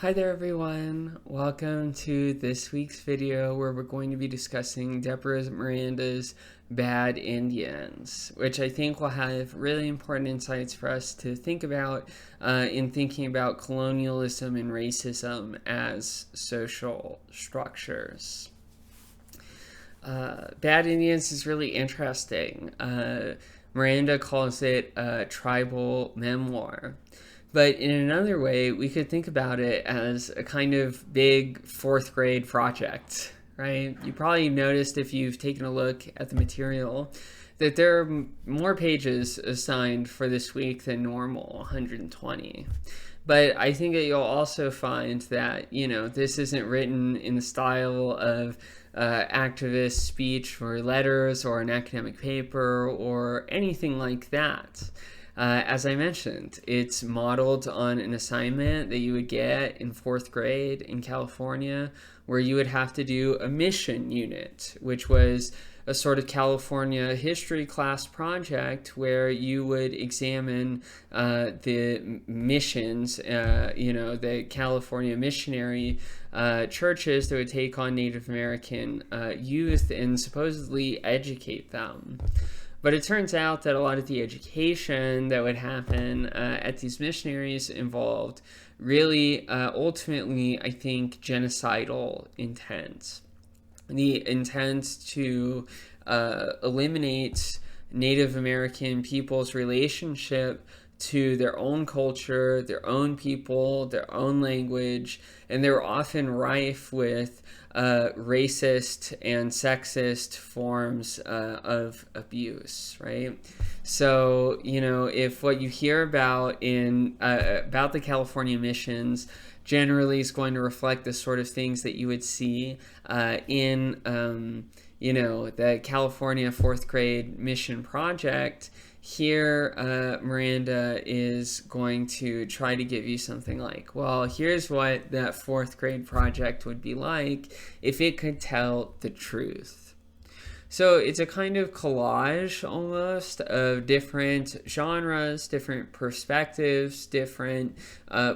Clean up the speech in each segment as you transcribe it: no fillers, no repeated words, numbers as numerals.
Hi there everyone, welcome to this week's video where we're going to be discussing Deborah Miranda's Bad Indians, which I think will have really important insights for us to think about in thinking about colonialism and racism as social structures. Bad Indians is really interesting. Miranda calls it a tribal memoir. But in another way, we could think about it as a kind of big fourth grade project, right? You probably noticed if you've taken a look at the material that there are more pages assigned for this week than normal, 120. But I think that you'll also find that, this isn't written in the style of activist speech or letters or an academic paper or anything like that. As I mentioned, it's modeled on an assignment that you would get in fourth grade in California, where you would have to do a mission unit, which was a sort of California history class project where you would examine the missions, the California missionary churches that would take on Native American youth and supposedly educate them. But it turns out that a lot of the education that would happen at these missionaries involved really, ultimately, I think, genocidal intent. The intent to eliminate Native American people's relationship to their own culture, their own people, their own language, and they were often rife with racist and sexist forms of abuse, right? So, if what you hear about about the California missions generally is going to reflect the sort of things that you would see in the California fourth grade mission project, here Miranda is going to try to give you something like, well, here's what that fourth grade project would be like if it could tell the truth. So it's a kind of collage almost of different genres, different perspectives, different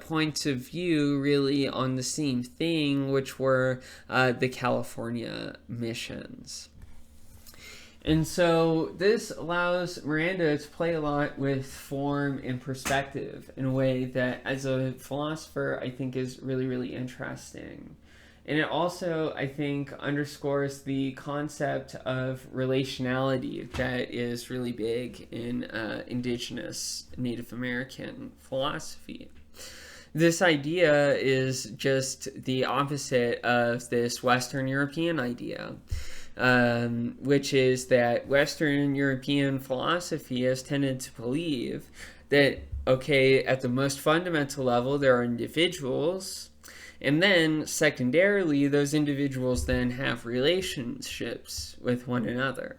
points of view really on the same thing, which were the California missions. And so this allows Miranda to play a lot with form and perspective in a way that, as a philosopher, I think is really, really interesting. And it also, I think, underscores the concept of relationality that is really big in indigenous Native American philosophy. This idea is just the opposite of this Western European idea. Which is that Western European philosophy has tended to believe that, okay, at the most fundamental level, there are individuals, and then secondarily, those individuals then have relationships with one another.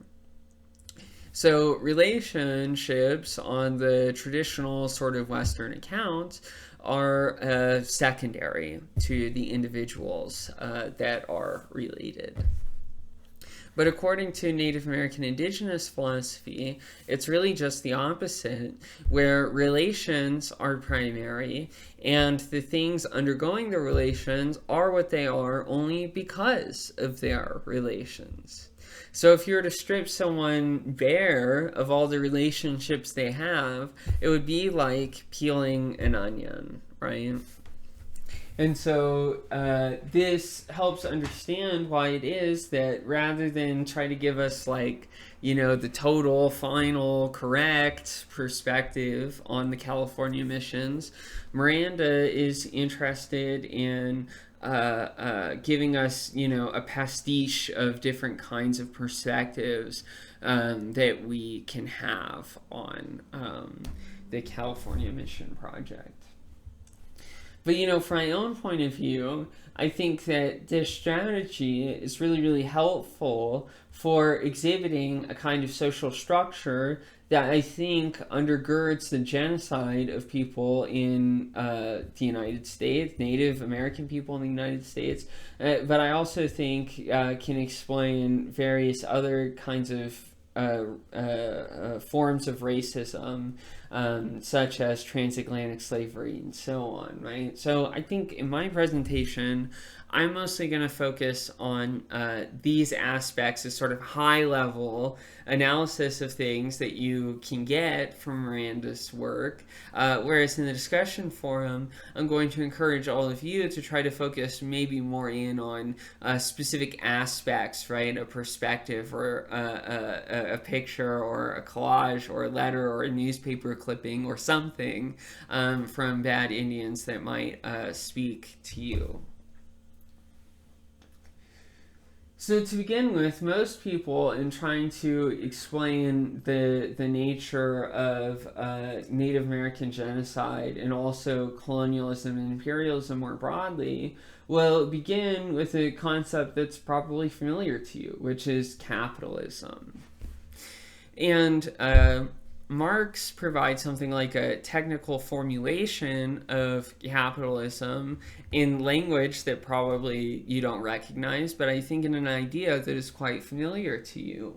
So relationships on the traditional sort of Western account are secondary to the individuals that are related. But according to Native American indigenous philosophy, it's really just the opposite, where relations are primary, and the things undergoing the relations are what they are only because of their relations. So if you were to strip someone bare of all the relationships they have, it would be like peeling an onion, right? And so this helps understand why it is that rather than try to give us the total, final, correct perspective on the California missions, Miranda is interested in giving us, a pastiche of different kinds of perspectives that we can have on the California Mission Project. But, from my own point of view, I think that this strategy is really, really helpful for exhibiting a kind of social structure that I think undergirds the genocide of people in the United States, Native American people in the United States, but I also think can explain various other kinds of forms of racism such as transatlantic slavery and so on, right? So I think in my presentation, I'm mostly going to focus on these aspects as sort of high-level analysis of things that you can get from Miranda's work, whereas in the discussion forum, I'm going to encourage all of you to try to focus maybe more in on specific aspects, right? A perspective or a picture or a collage or a letter or a newspaper clipping or something from bad Indians that might speak to you. So to begin with, most people, in trying to explain the nature of Native American genocide and also colonialism and imperialism more broadly, will begin with a concept that's probably familiar to you, which is capitalism. And Marx provides something like a technical formulation of capitalism in language that probably you don't recognize, but I think in an idea that is quite familiar to you.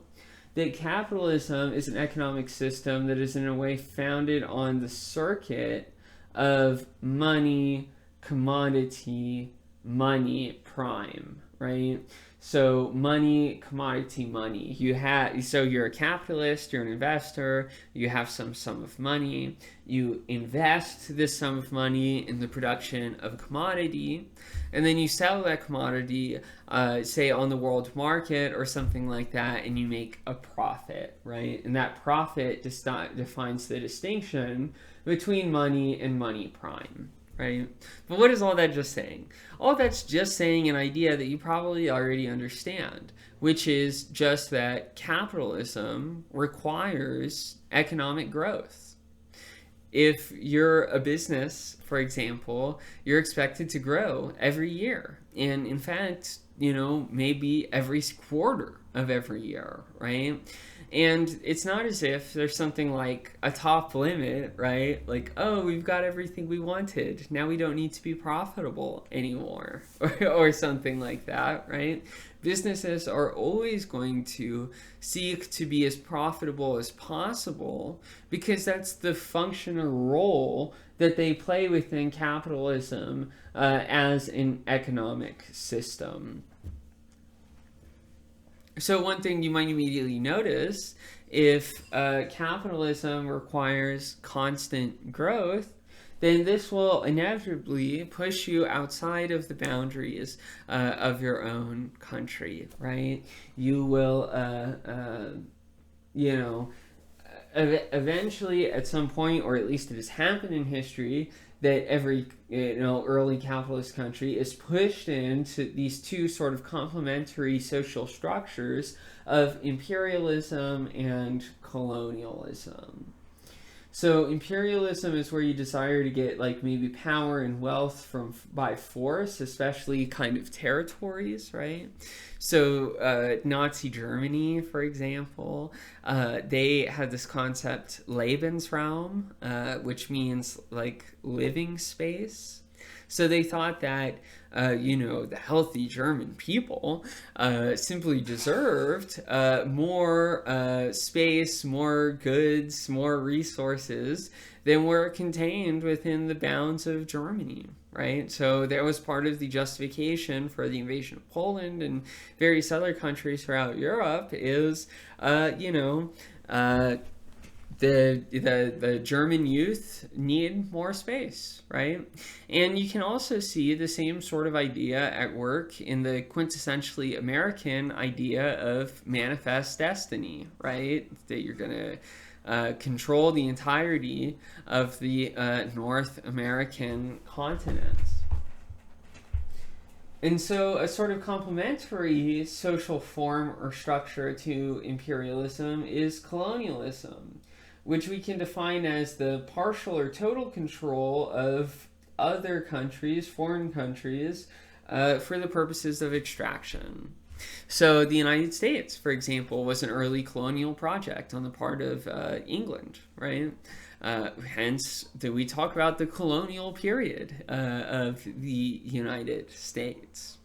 That capitalism is an economic system that is in a way founded on the circuit of money, commodity, money, prime, right? So money, commodity, money. So you're a capitalist, you're an investor, you have some sum of money, you invest this sum of money in the production of a commodity, and then you sell that commodity, say on the world market or something like that, and you make a profit, right? And that profit defines the distinction between money and money prime. Right? But what is all that just saying? All that's just saying an idea that you probably already understand, which is just that capitalism requires economic growth. If you're a business, for example, you're expected to grow every year. And in fact, maybe every quarter of every year, right? And it's not as if there's something like a top limit, right? Like, oh, we've got everything we wanted. Now we don't need to be profitable anymore, or something like that, right? Businesses are always going to seek to be as profitable as possible because that's the functional role that they play within capitalism as an economic system. So one thing you might immediately notice, if capitalism requires constant growth, then this will inevitably push you outside of the boundaries of your own country, right? You will, eventually at some point, or at least it has happened in history, that every early capitalist country is pushed into these two sort of complementary social structures of imperialism and colonialism. So imperialism is where you desire to get like maybe power and wealth by force, especially kind of territories, right? So Nazi Germany, for example, they had this concept Lebensraum, which means like living space. So they thought that, the healthy German people simply deserved more space, more goods, more resources than were contained within the bounds of Germany, right? So that was part of the justification for the invasion of Poland and various other countries throughout Europe is, the German youth need more space, right? And you can also see the same sort of idea at work in the quintessentially American idea of manifest destiny, right? That you're going to control the entirety of the North American continent. And so a sort of complementary social form or structure to imperialism is colonialism, which we can define as the partial or total control of other countries, foreign countries, for the purposes of extraction. So the United States, for example, was an early colonial project on the part of England, right? Hence, we talk about the colonial period of the United States.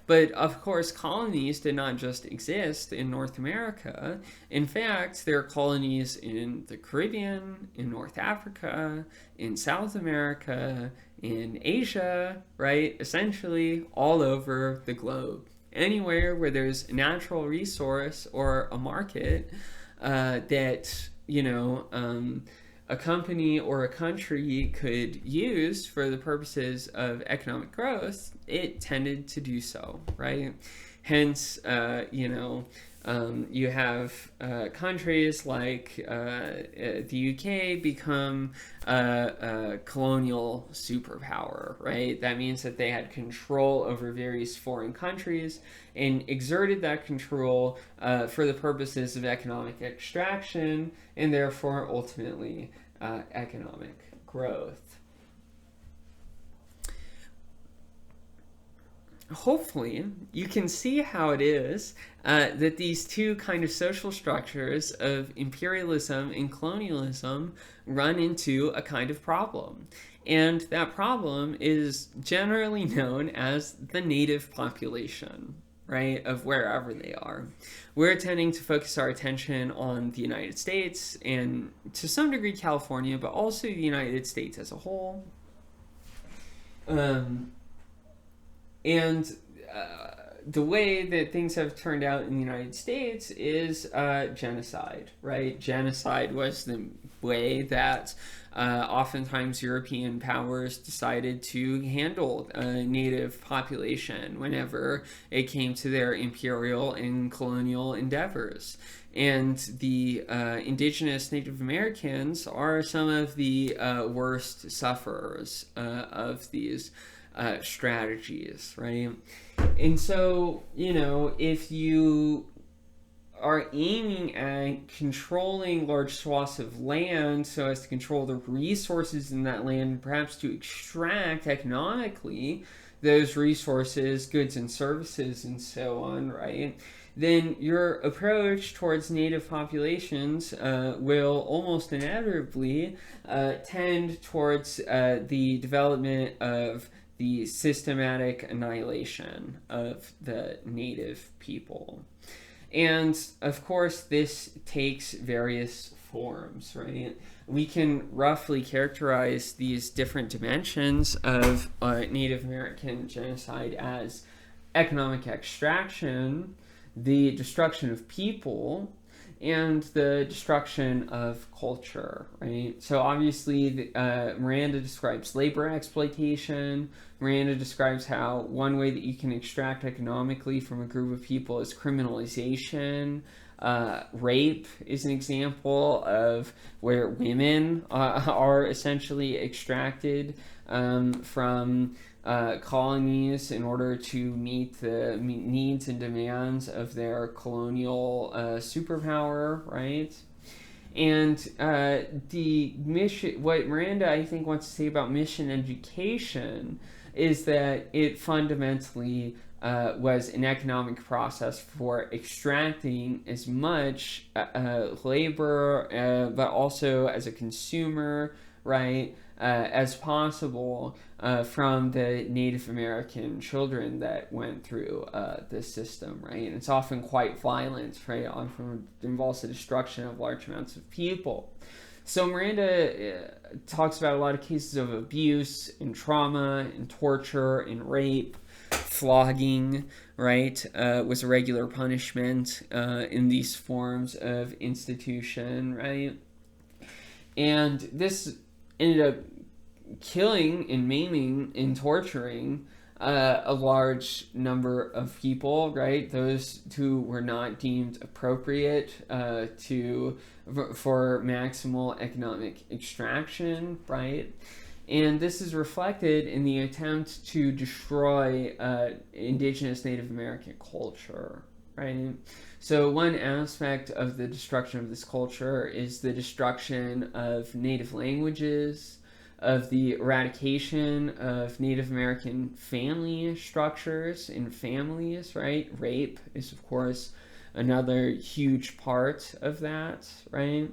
But of course, colonies did not just exist in North America. In fact, there are colonies in the Caribbean, in North Africa, in South America, in Asia, right? Essentially all over the globe. Anywhere where there's a natural resource or a market that, a company or a country could use for the purposes of economic growth, it tended to do so, right? Hence, you have countries like the UK become a colonial superpower, right? That means that they had control over various foreign countries and exerted that control for the purposes of economic extraction and therefore ultimately economic growth. Hopefully, you can see how it is that these two kind of social structures of imperialism and colonialism run into a kind of problem. And that problem is generally known as the native population, right, of wherever they are. We're tending to focus our attention on the United States and to some degree California, but also the United States as a whole. And the way that things have turned out in the United States is genocide, right? Genocide was the way that oftentimes European powers decided to handle a native population whenever it came to their imperial and colonial endeavors. And the indigenous Native Americans are some of the worst sufferers of these strategies, right? And so, if you are aiming at controlling large swaths of land so as to control the resources in that land, perhaps to extract economically those resources, goods and services, and so on, right? Then your approach towards native populations will almost inevitably tend towards the development of the systematic annihilation of the native people. And of course, this takes various forms, right? We can roughly characterize these different dimensions of Native American genocide as economic extraction, the destruction of people, and the destruction of culture, right? So obviously, Miranda describes labor exploitation. Miranda describes how one way that you can extract economically from a group of people is criminalization. Rape is an example of where women are essentially extracted from colonies in order to meet the needs and demands of their colonial superpower, right? And the mission, what Miranda, I think, wants to say about mission education is that it fundamentally was an economic process for extracting as much labor, but also as a consumer, right, as possible from the Native American children that went through this system, right? And it's often quite violent, right? Often involves the destruction of large amounts of people. So Miranda talks about a lot of cases of abuse and trauma and torture and rape. Flogging, right, was a regular punishment in these forms of institution, right? And this ended up killing and maiming and torturing a large number of people, right? Those who were not deemed appropriate for maximal economic extraction, right? And this is reflected in the attempt to destroy indigenous Native American culture, right? So one aspect of the destruction of this culture is the destruction of native languages, of the eradication of Native American family structures and families, right? Rape is, of course, another huge part of that, right?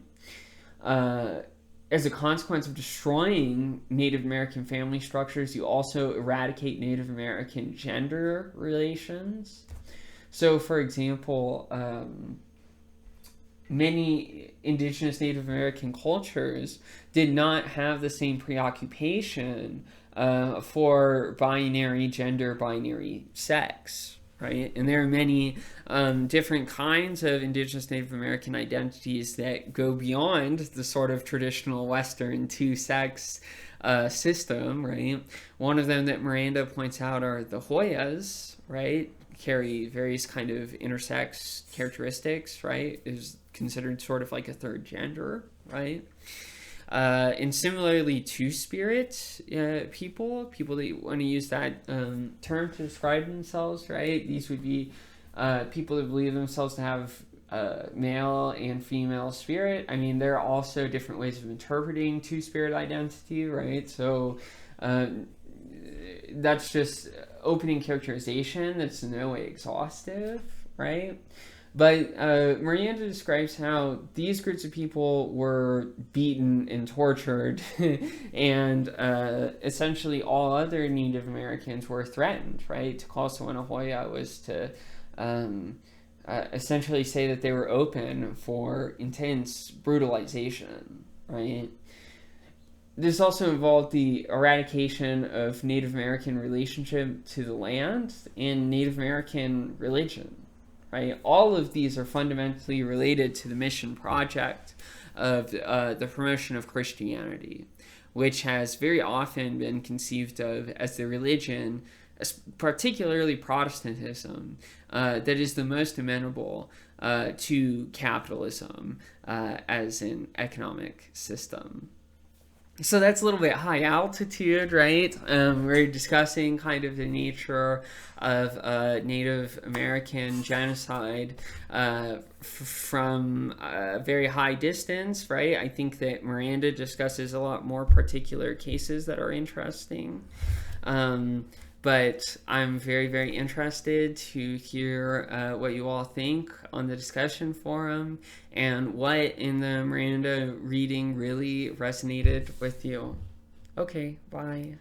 as a consequence of destroying Native American family structures, you also eradicate Native American gender relations. So, for example, many indigenous Native American cultures did not have the same preoccupation for binary gender, binary sex, right? And there are many different kinds of indigenous Native American identities that go beyond the sort of traditional Western two-sex system, right? One of them that Miranda points out are the Hoyas, right? Carry various kind of intersex characteristics, right? Is considered sort of like a third gender, right? And similarly, two-spirit people that want to use that term to describe themselves, right? These would be people that believe themselves to have male and female spirit. I mean, there are also different ways of interpreting two-spirit identity, right? So that's just opening characterization. That's in no way exhaustive, right? But Miranda describes how these groups of people were beaten and tortured, and essentially all other Native Americans were threatened, right? To call someone a Hoya was to essentially say that they were open for intense brutalization, right? This also involved the eradication of Native American relationship to the land and Native American religion. Right? All of these are fundamentally related to the mission project of the promotion of Christianity, which has very often been conceived of as the religion, particularly Protestantism, that is the most amenable to capitalism as an economic system. So that's a little bit high altitude, right? We're discussing kind of the nature of Native American genocide from a very high distance, right? I think that Miranda discusses a lot more particular cases that are interesting. But I'm very, very interested to hear what you all think on the discussion forum and what in the Miranda reading really resonated with you. Okay, bye.